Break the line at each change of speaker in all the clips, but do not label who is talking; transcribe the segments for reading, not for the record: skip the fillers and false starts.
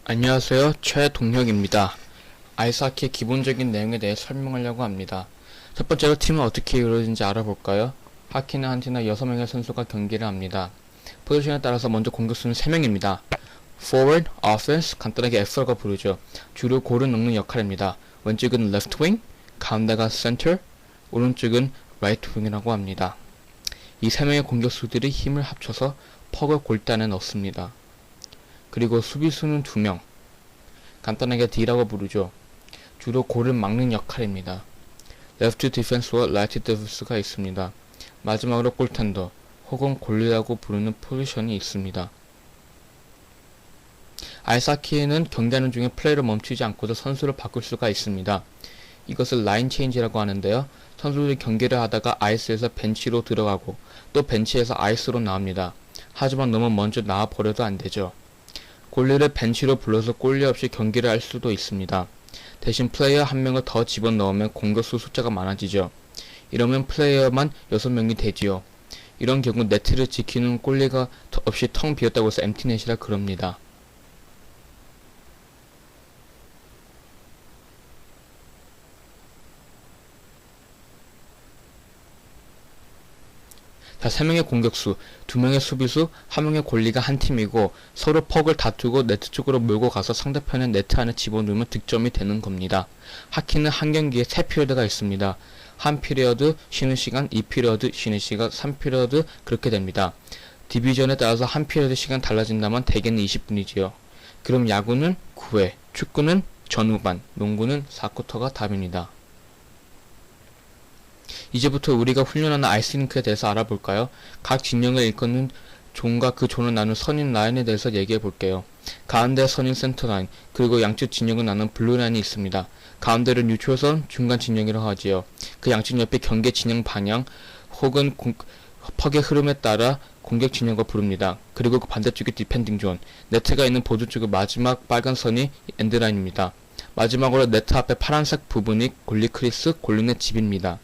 안녕하세요. 최동혁입니다. 아이스하키의 기본적인 내용에 대해 설명하려고 합니다. 첫 번째로 팀은 어떻게 이루어지는지 알아볼까요? 하키는 한 팀에 6명의 선수가 경기를 합니다. 포지션에 따라서 먼저 공격수는 3명입니다. Forward, Offense, 간단하게 F라고 부르죠. 주로 골을 넣는 역할입니다. 왼쪽은 Left Wing, 가운데가 Center, 오른쪽은 Right Wing이라고 합니다. 이 3명의 공격수들이 힘을 합쳐서 퍽을 골단에 넣습니다. 그리고 수비수는 2명, 간단하게 D라고 부르죠. 주로 골을 막는 역할입니다. Left Defense와 Right Defense가 있습니다. 마지막으로 골텐더 혹은 골리라고 부르는 포지션이 있습니다. 아이스하키는 경기하는 중에 플레이를 멈추지 않고도 선수를 바꿀 수가 있습니다. 이것을 라인 체인지라고 하는데요. 선수들이 경기를 하다가 아이스에서 벤치로 들어가고 또 벤치에서 아이스로 나옵니다. 하지만 너무 먼저 나와버려도 안되죠. 골리를 벤치로 불러서 골리 없이 경기를 할 수도 있습니다. 대신 플레이어 한 명을 더 집어넣으면 공격수 숫자가 많아지죠. 이러면 플레이어만 6명이 되지요. 이런 경우 네트를 지키는 골리가 없이 텅 비었다고 해서 엠티넷이라 그럽니다. 자, 3명의 공격수, 2명의 수비수, 1명의 골리가 한 팀이고 서로 퍽을 다투고 네트 쪽으로 몰고 가서 상대편의 네트 안에 집어넣으면 득점이 되는 겁니다. 하키는 한 경기에 3피리어드가 있습니다. 한 피리어드 쉬는 시간, 2피리어드 쉬는 시간, 3피리어드 그렇게 됩니다. 디비전에 따라서 한 피리어드 시간 달라진다면 대개는 20분이지요. 그럼 야구는 9회, 축구는 전후반, 농구는 4쿼터가 답입니다. 이제부터 우리가 훈련하는 아이스링크에 대해서 알아볼까요? 각 진영을 일컫는 존과 그 존을 나눈 선인 라인에 대해서 얘기해 볼게요. 가운데 선인 센터라인, 그리고 양쪽 진영을 나눈 블루라인이 있습니다. 가운데를 뉴트럴선, 중간 진영이라고 하지요. 그 양쪽 옆에 경계 진영 방향 혹은 퍽의 흐름에 따라 공격 진영과 부릅니다. 그리고 그 반대쪽이 디펜딩 존, 네트가 있는 보드 쪽의 마지막 빨간 선이 엔드라인입니다. 마지막으로 네트 앞에 파란색 부분이 골리 크리스, 골린의 집입니다.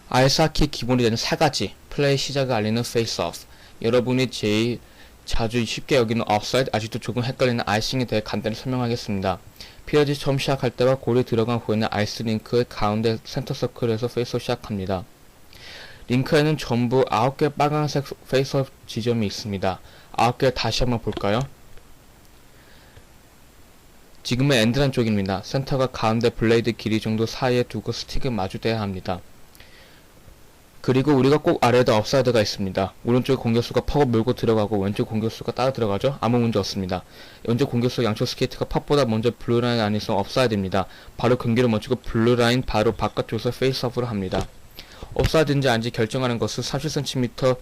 아이스하키의 기본이 되는 4가지 플레이 시작을 알리는 페이스오프, 여러분이 제일 자주 쉽게 여기는 옵사이드, 아직도 조금 헷갈리는 아이싱에 대해 간단히 설명하겠습니다. 피어지 처음 시작할 때와 골이 들어간 후에는 아이스 링크의 가운데 센터 서클에서 페이스오프 시작합니다. 링크에는 전부 9개 빨간색 페이스오프 지점이 있습니다. 9개 다시 한번 볼까요? 지금은 엔드란 쪽입니다. 센터가 가운데 블레이드 길이 정도 사이에 두고 스틱을 마주대야 합니다. 그리고 우리가 꼭 알아야 될 업사이드가 있습니다. 오른쪽 공격수가 퍽을 몰고 들어가고 왼쪽 공격수가 따라 들어가죠? 아무 문제 없습니다. 왼쪽 공격수 양쪽 스케이트가 퍽보다 먼저 블루라인 안에 있으면 업사이드입니다. 바로 경기를 멈추고 블루라인 바로 바깥쪽에서 페이스오프를 합니다. 업사이드인지 아닌지 결정하는 것은 30cm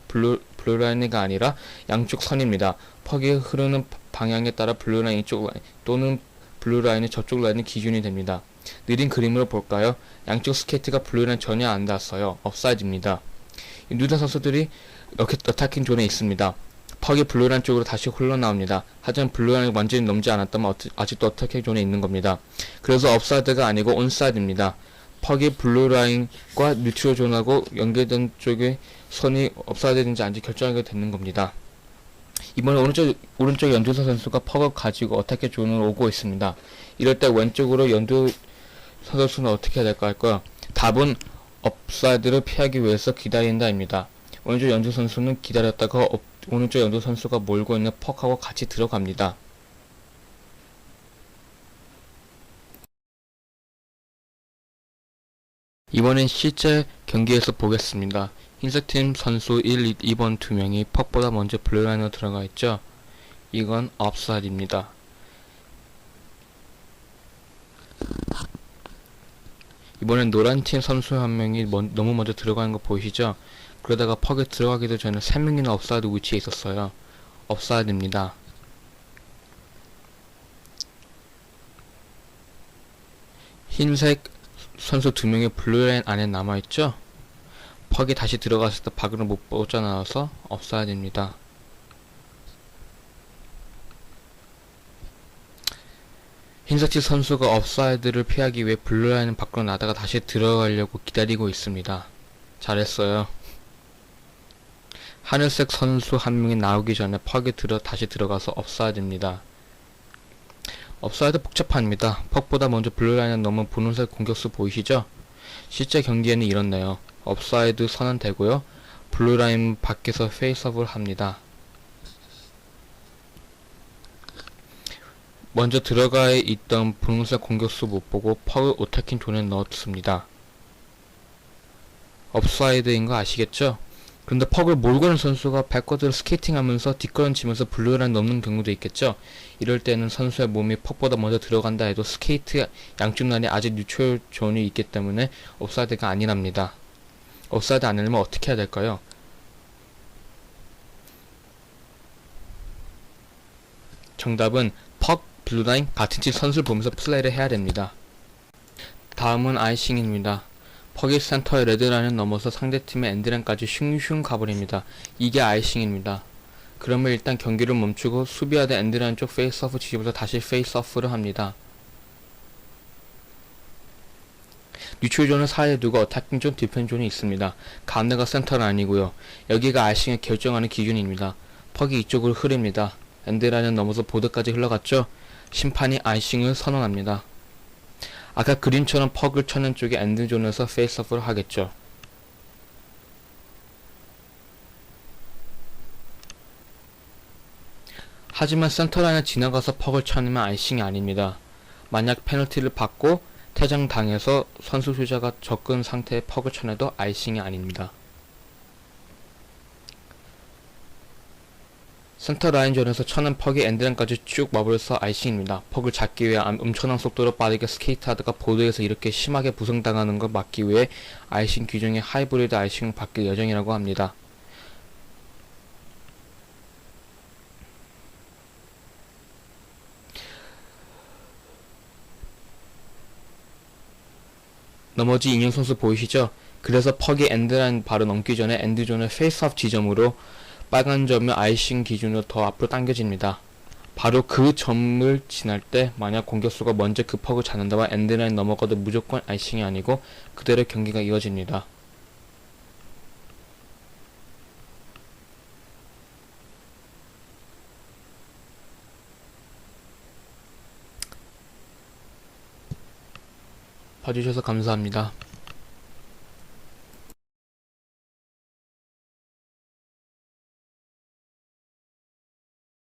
블루라인이 아니라 양쪽 선입니다. 퍽이 흐르는 방향에 따라 블루라인 이쪽 라인 또는 블루라인이 저쪽 라인이 기준이 됩니다. 느린 그림으로 볼까요? 양쪽 스케이트가 블루라인 전혀 안 닿았어요. 업사이드입니다. 누드 선수들이 어타킹 존에 있습니다. 퍽이 블루라인 쪽으로 다시 흘러나옵니다. 하지만 블루라인을 완전히 넘지 않았다면 아직도 어타킹 존에 있는 겁니다. 그래서 업사이드가 아니고 온사이드입니다. 퍽이 블루라인과 뉴트럴 존하고 연결된 쪽의 선이 업사이드인지 아닌지 결정하게 되는 겁니다. 이번에 오른쪽 연두선 선수가 퍽을 가지고 어타킹 존으로 오고 있습니다. 이럴 때 왼쪽으로 연두 선수는 어떻게 해야 될까 할까요? 답은 업사이드를 피하기 위해서 기다린다입니다. 오른쪽 연두 선수는 기다렸다가 오른쪽 연두 선수가 몰고 있는 퍽하고 같이 들어갑니다. 이번엔 실제 경기에서 보겠습니다. 흰색팀 선수 1, 2번 2명이 퍽보다 먼저 블루라인으로 들어가 있죠? 이건 업사이드입니다. 이번엔 노란팀 선수 한 명이 너무 먼저 들어가는 거 보이시죠? 그러다가 퍽에 들어가기도 전에 3명이나 업사이드 위치에 있었어요. 업사이드입니다. 흰색 선수 2명이 블루라인 안에 남아있죠? 퍽이 다시 들어갔을 때 밖으로 못 뻗어나와서 업사이드입니다. 흰색팀 선수가 업사이드를 피하기 위해 블루라인 밖으로 나다가 다시 들어가려고 기다리고 있습니다. 잘했어요. 하늘색 선수 한 명이 나오기 전에 퍽이 다시 들어가서 업사이드입니다. 업사이드 복잡합니다. 퍽보다 먼저 블루라인을 넘은 분홍색 공격수 보이시죠? 실제 경기에는 이렇네요. 업사이드 선언 되고요. 블루라인 밖에서 페이스업을 합니다. 먼저 들어가 있던 분홍색 공격수 못보고 퍽을 오타킨 존에 넣었습니다. 업사이드인 거 아시겠죠? 근데 퍽을 몰고 는 선수가 백워드를 스케이팅하면서 뒷걸음치면서 블루라인 넘는 경우도 있겠죠? 이럴 때는 선수의 몸이 퍽보다 먼저 들어간다 해도 스케이트 양쪽 라인에 아직 뉴트럴 존이 있기 때문에 업사이드가 아니랍니다. 업사이드 아니려면 어떻게 해야 될까요? 정답은 퍽, 블루라인 같은 팀 선수를 보면서 플레이를 해야 됩니다. 다음은 아이싱입니다. 퍽이 센터의 레드라인을 넘어서 상대팀의 엔드라인까지 슝슝 가버립니다. 이게 아이싱입니다. 그러면 일단 경기를 멈추고 수비하던 엔드라인 쪽 페이스오프 지점에서 다시 페이스오프를 합니다. 뉴트럴 존은 사이에 두고 어타킹 존, 디펜 존이 있습니다. 가운데가 센터는 아니고요. 여기가 아이싱을 결정하는 기준입니다. 퍽이 이쪽으로 흐릅니다. 엔드라인을 넘어서 보드까지 흘러갔죠? 심판이 아이싱을 선언합니다. 아까 그림처럼 퍽을 쳐낸 쪽에 엔드존에서 페이스오프를 하겠죠. 하지만 센터라인을 지나가서 퍽을 쳐내면 아이싱이 아닙니다. 만약 페널티를 받고 퇴장당해서 선수 주자가 접근 상태의 퍽을 쳐내도 아이싱이 아닙니다. 센터 라인존에서 쳐낸 퍽이 엔드라인까지 쭉 마블서 아이싱입니다. 퍽을 잡기 위해 엄청난 속도로 빠르게 스케이트하다가 보드에서 이렇게 심하게 부상당하는 걸 막기 위해 아이싱 규정의 하이브리드 아이싱을 바뀔 예정이라고 합니다. 나머지 인형 선수 보이시죠? 그래서 퍽이 엔드라인 바로 넘기 전에 엔드존의 페이스업 지점으로 빨간 점은 아이싱 기준으로 더 앞으로 당겨집니다. 바로 그 점을 지날 때 만약 공격수가 먼저 그 퍽을 잡는다면 엔드라인 넘어가도 무조건 아이싱이 아니고 그대로 경기가 이어집니다. 봐주셔서 감사합니다.